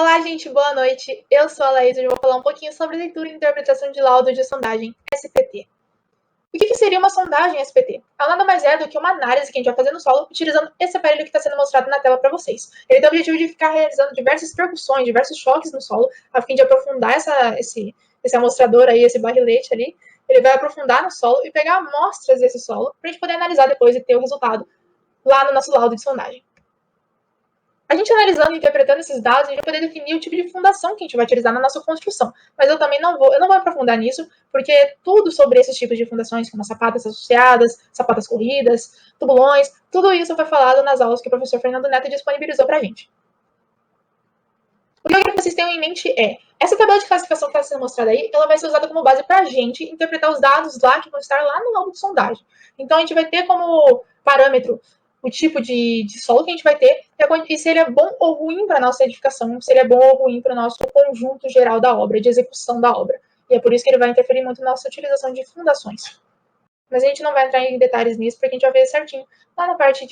Olá, gente, boa noite. Eu sou a Laís e eu vou falar um pouquinho sobre leitura e interpretação de laudo de sondagem, SPT. O que seria uma sondagem SPT? Ela nada mais é do que uma análise que a gente vai fazer no solo utilizando esse aparelho que está sendo mostrado na tela para vocês. Ele tem o objetivo de ficar realizando diversas percussões, diversos choques no solo, a fim de aprofundar esse amostrador aí, esse barrilete ali. Ele vai aprofundar no solo e pegar amostras desse solo para a gente poder analisar depois e ter o resultado lá no nosso laudo de sondagem. A gente analisando e interpretando esses dados, a gente vai poder definir o tipo de fundação que a gente vai utilizar na nossa construção. Mas eu também não vou aprofundar nisso, porque tudo sobre esses tipos de fundações, como sapatas associadas, sapatas corridas, tubulões, tudo isso foi falado nas aulas que o professor Fernando Neto disponibilizou para a gente. O que eu quero que vocês tenham em mente é, essa tabela de classificação que está sendo mostrada aí, ela vai ser usada como base para a gente interpretar os dados lá que vão estar lá no laudo de sondagem. Então, a gente vai ter como parâmetro o tipo de solo que a gente vai ter e se ele é bom ou ruim para a nossa edificação, se ele é bom ou ruim para o nosso conjunto geral da obra, de execução da obra. E é por isso que ele vai interferir muito na nossa utilização de fundações. Mas a gente não vai entrar em detalhes nisso, porque a gente vai ver certinho lá na parte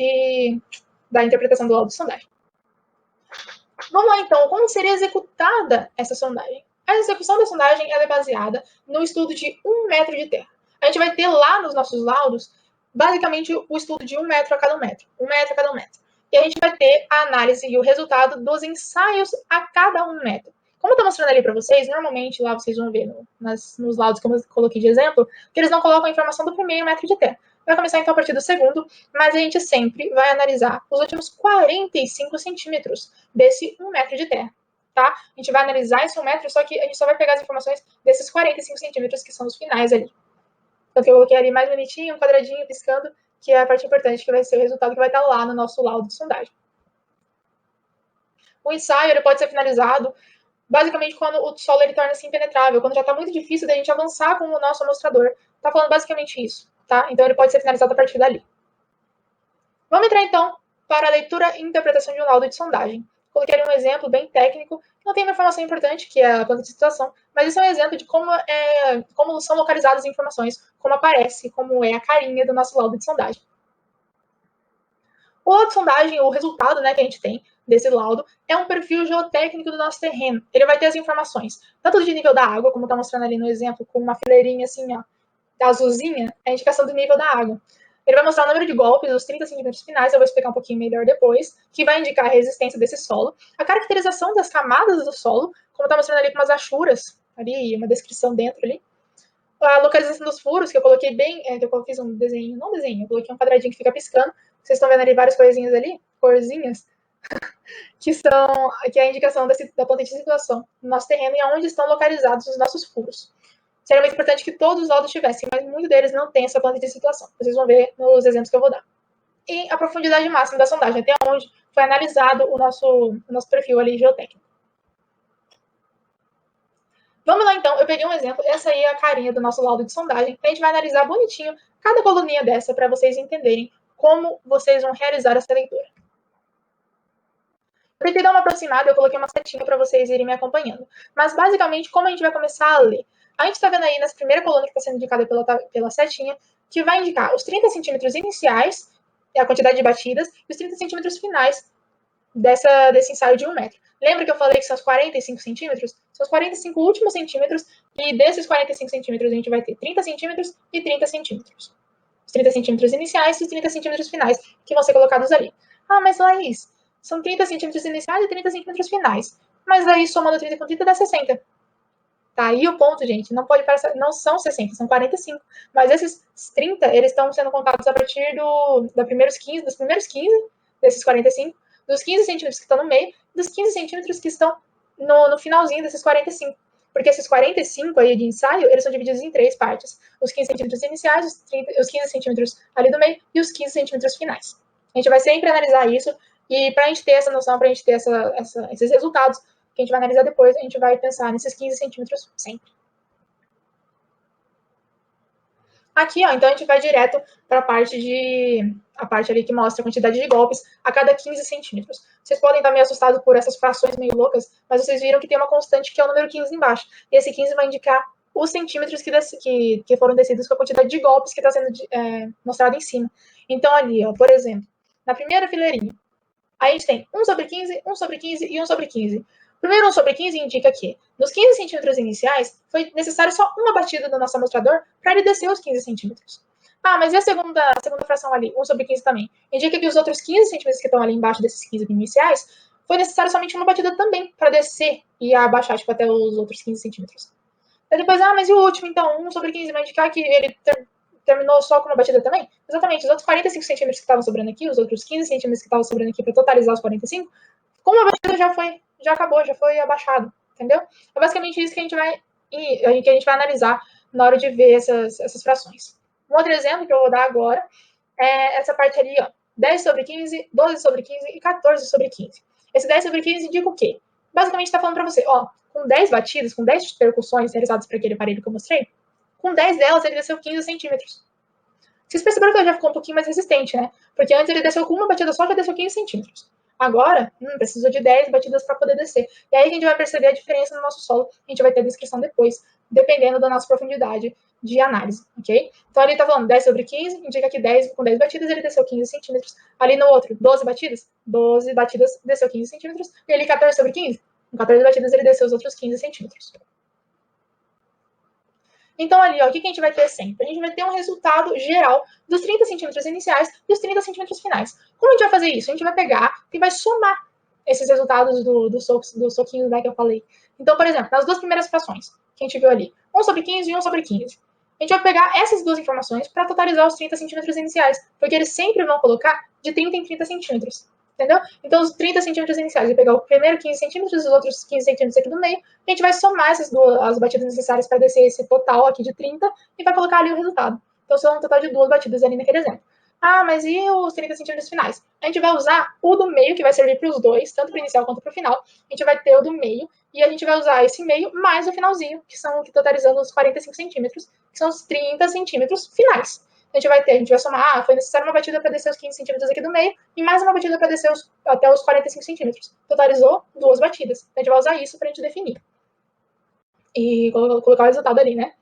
da interpretação do laudo de sondagem. Vamos lá, então. Como seria executada essa sondagem? A execução da sondagem ela é baseada no estudo de 1 metro de terra. A gente vai ter lá nos nossos laudos, basicamente, o estudo de 1 metro a cada 1 metro. 1 metro a cada 1 metro. E a gente vai ter a análise e o resultado dos ensaios a cada 1 metro. Como eu estou mostrando ali para vocês, normalmente lá vocês vão ver nos laudos que eu coloquei de exemplo, que eles não colocam a informação do primeiro metro de terra. Vai começar então a partir do segundo, mas a gente sempre vai analisar os últimos 45 centímetros desse 1 metro de terra. Tá? A gente vai analisar esse 1 metro, só que a gente só vai pegar as informações desses 45 centímetros que são os finais ali. Então, eu coloquei ali mais bonitinho, um quadradinho piscando, que é a parte importante, que vai ser o resultado que vai estar lá no nosso laudo de sondagem. O ensaio ele pode ser finalizado basicamente quando o solo ele torna-se impenetrável, quando já está muito difícil da gente avançar com o nosso amostrador. Está falando basicamente isso, tá? Então ele pode ser finalizado a partir dali. Vamos entrar então para a leitura e interpretação de um laudo de sondagem. Coloquei ali um exemplo bem técnico, não tem uma informação importante, que é a planta de situação, mas isso é um exemplo de como são localizadas as informações, como aparece, como é a carinha do nosso laudo de sondagem. O laudo de sondagem, o resultado que a gente tem desse laudo, é um perfil geotécnico do nosso terreno. Ele vai ter as informações, tanto de nível da água, como está mostrando ali no exemplo, com uma fileirinha assim, ó, azulzinha, é a indicação do nível da água. Ele vai mostrar o número de golpes, os 30 centímetros finais, eu vou explicar um pouquinho melhor depois, que vai indicar a resistência desse solo, a caracterização das camadas do solo, como está mostrando ali com umas achuras, ali, uma descrição dentro ali, a localização dos furos, que eu coloquei bem, que eu fiz um desenho, não desenho, eu coloquei um quadradinho que fica piscando, vocês estão vendo ali várias coisinhas ali, corzinhas, que é a indicação da planta de situação no nosso terreno e aonde estão localizados os nossos furos. Seria muito importante que todos os laudos tivessem, mas muitos deles não têm essa planta de situação. Vocês vão ver nos exemplos que eu vou dar. E a profundidade máxima da sondagem, até onde foi analisado o nosso perfil ali geotécnico. Vamos lá, então. Eu peguei um exemplo. Essa aí é a carinha do nosso laudo de sondagem. A gente vai analisar bonitinho cada coluninha dessa para vocês entenderem como vocês vão realizar essa leitura. Eu tentei dar uma aproximada, eu coloquei uma setinha para vocês irem me acompanhando. Mas, basicamente, como a gente vai começar a ler? A gente está vendo aí nessa primeira coluna que está sendo indicada pela setinha, que vai indicar os 30 centímetros iniciais, a quantidade de batidas, e os 30 centímetros finais desse ensaio de 1 metro. Lembra que eu falei que são os 45 centímetros? São os 45 últimos centímetros, e desses 45 centímetros a gente vai ter 30 centímetros e 30 centímetros. Os 30 centímetros iniciais e os 30 centímetros finais, que vão ser colocados ali. Ah, mas Laís, são 30 centímetros iniciais e 30 centímetros finais. Mas aí, somando 30 com 30, dá 60. Tá aí o ponto, gente. Não pode parecer, não são 60, são 45. Mas esses 30, eles estão sendo contados a partir dos primeiros 15 desses 45, dos 15 centímetros que estão no meio, dos 15 centímetros que estão no finalzinho desses 45. Porque esses 45 aí de ensaio, eles são divididos em 3 partes. Os 15 centímetros iniciais, os 15 centímetros ali do meio e os 15 centímetros finais. A gente vai sempre analisar isso e para a gente ter essa noção, para a gente ter esses resultados que a gente vai analisar depois, a gente vai pensar nesses 15 centímetros sempre. Aqui, ó, então a gente vai direto para a parte ali que mostra a quantidade de golpes a cada 15 centímetros. Vocês podem estar meio assustados por essas frações meio loucas, mas vocês viram que tem uma constante que é o número 15 embaixo. E esse 15 vai indicar os centímetros que foram descidos com a quantidade de golpes que está sendo mostrado em cima. Então, ali, ó, por exemplo, na primeira fileirinha, a gente tem 1 sobre 15, 1 sobre 15 e 1 sobre 15. Primeiro 1 sobre 15 indica que, nos 15 centímetros iniciais, foi necessário só uma batida do nosso amostrador para ele descer os 15 centímetros. Ah, mas e a segunda fração ali, 1 sobre 15 também? Indica que os outros 15 centímetros que estão ali embaixo desses 15 iniciais, foi necessário somente uma batida também para descer e abaixar tipo, até os outros 15 centímetros. Aí depois, mas e o último, então? 1 sobre 15 vai indicar que ele terminou só com uma batida também? Exatamente, os outros 45 centímetros que estavam sobrando aqui, os outros 15 centímetros que estavam sobrando aqui para totalizar os 45, com uma batida já acabou, já foi abaixado, entendeu? É basicamente isso que a gente vai analisar na hora de ver essas frações. Um outro exemplo que eu vou dar agora é essa parte ali, ó, 10 sobre 15, 12 sobre 15 e 14 sobre 15. Esse 10 sobre 15 indica o quê? Basicamente está falando para você, ó, com 10 batidas, com 10 percussões realizadas para aquele aparelho que eu mostrei, com 10 delas ele desceu 15 centímetros. Vocês perceberam que ele já ficou um pouquinho mais resistente, né? Porque antes ele desceu com uma batida só, já desceu 15 centímetros. Agora, precisou de 10 batidas para poder descer. E aí a gente vai perceber a diferença no nosso solo. A gente vai ter a descrição depois, dependendo da nossa profundidade de análise, ok? Então ali tá falando 10 sobre 15, indica que 10, com 10 batidas ele desceu 15 centímetros. Ali no outro, 12 batidas, desceu 15 centímetros. E ali 14 sobre 15, com 14 batidas ele desceu os outros 15 centímetros. Então, ali, ó, o que a gente vai ter sempre? A gente vai ter um resultado geral dos 30 centímetros iniciais e os 30 centímetros finais. Como a gente vai fazer isso? A gente vai pegar e vai somar esses resultados do soquinho, né, que eu falei. Então, por exemplo, nas duas primeiras frações que a gente viu ali, 1 sobre 15 e 1 sobre 15. A gente vai pegar essas duas informações para totalizar os 30 centímetros iniciais, porque eles sempre vão colocar de 30 em 30 centímetros. Entendeu? Então, os 30 centímetros iniciais, vai pegar o primeiro 15 centímetros e os outros 15 centímetros aqui do meio, a gente vai somar as batidas necessárias para descer esse total aqui de 30 e vai colocar ali o resultado. Então, são um total de 2 batidas ali naquele exemplo. Ah, mas e os 30 centímetros finais? A gente vai usar o do meio, que vai servir para os dois, tanto para o inicial quanto para o final. A gente vai ter o do meio, e a gente vai usar esse meio mais o finalzinho, que são totalizando os 45 centímetros, que são os 30 centímetros finais. A gente vai somar, foi necessário uma batida para descer os 15 centímetros aqui do meio, e mais uma batida para descer até os 45 centímetros. Totalizou 2 batidas. A gente vai usar isso para a gente definir. E colocar o resultado ali, né?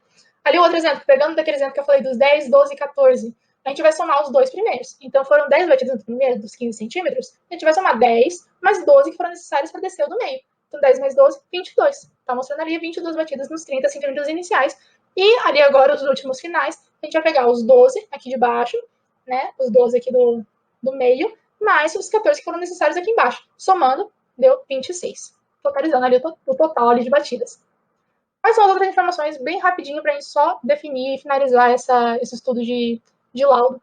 Ali o outro exemplo, pegando daquele exemplo que eu falei dos 10, 12 e 14, a gente vai somar os dois primeiros. Então foram 10 batidas no primeiro, dos 15 centímetros, a gente vai somar 10 mais 12 que foram necessárias para descer o do meio. Então 10 mais 12, 22. Tá mostrando ali 22 batidas nos 30 centímetros iniciais. E ali agora os últimos finais, a gente vai pegar os 12 aqui de baixo, né? Os 12 aqui do meio, mais os 14 que foram necessários aqui embaixo. Somando, deu 26. Totalizando ali o total ali de batidas. Quais são as outras informações, bem rapidinho, para a gente só definir e finalizar esse estudo de laudo.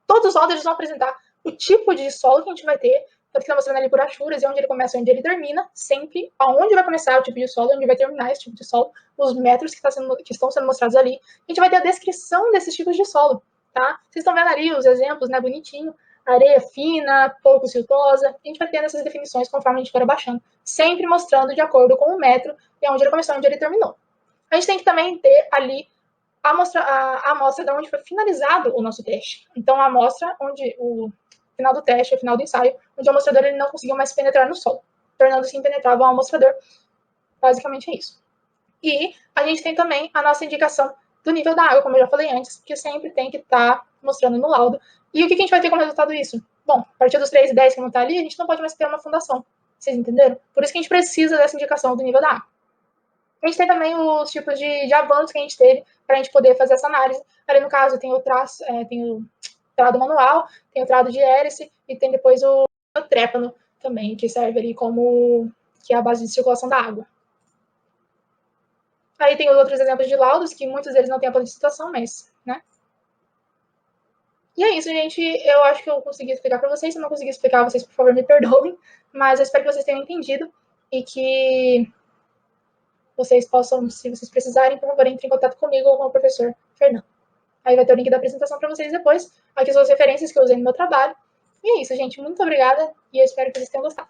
Todos os laudos eles vão apresentar o tipo de solo que a gente vai ter, tanto que está mostrando ali por achuras, e onde ele começa e onde ele termina, sempre aonde vai começar o tipo de solo, onde vai terminar esse tipo de solo, os metros que estão sendo mostrados ali. A gente vai ter a descrição desses tipos de solo, tá? Vocês estão vendo ali os exemplos, né, bonitinho, areia fina, pouco siltosa, a gente vai tendo essas definições conforme a gente for abaixando, sempre mostrando de acordo com o metro e onde ele começou e onde ele terminou. A gente tem que também ter ali a amostra de onde foi finalizado o nosso teste. Então, a amostra onde o final do teste, o final do ensaio, onde o amostrador ele não conseguiu mais penetrar no solo, tornando-se impenetrável ao amostrador. Basicamente é isso. E a gente tem também a nossa indicação do nível da água, como eu já falei antes, que sempre tem que estar mostrando no laudo. E o que a gente vai ter como resultado disso? Bom, a partir dos 3,10 que não está ali, a gente não pode mais ter uma fundação. Vocês entenderam? Por isso que a gente precisa dessa indicação do nível da água. A gente tem também os tipos de avanços que a gente teve para a gente poder fazer essa análise. Ali, no caso, tem o trado manual, tem o trado de hélice e tem depois o trépano também, que serve ali como que é a base de circulação da água. Aí tem os outros exemplos de laudos, que muitos deles não têm a plano de situação, mas, né? E é isso, gente. Eu acho que eu consegui explicar para vocês. Se eu não conseguir explicar, vocês, por favor, me perdoem. Mas eu espero que vocês tenham entendido e que vocês possam, se vocês precisarem, por favor, entrem em contato comigo ou com o professor Fernando. Aí vai ter o link da apresentação para vocês depois. Aqui são as referências que eu usei no meu trabalho. E é isso, gente. Muito obrigada e eu espero que vocês tenham gostado.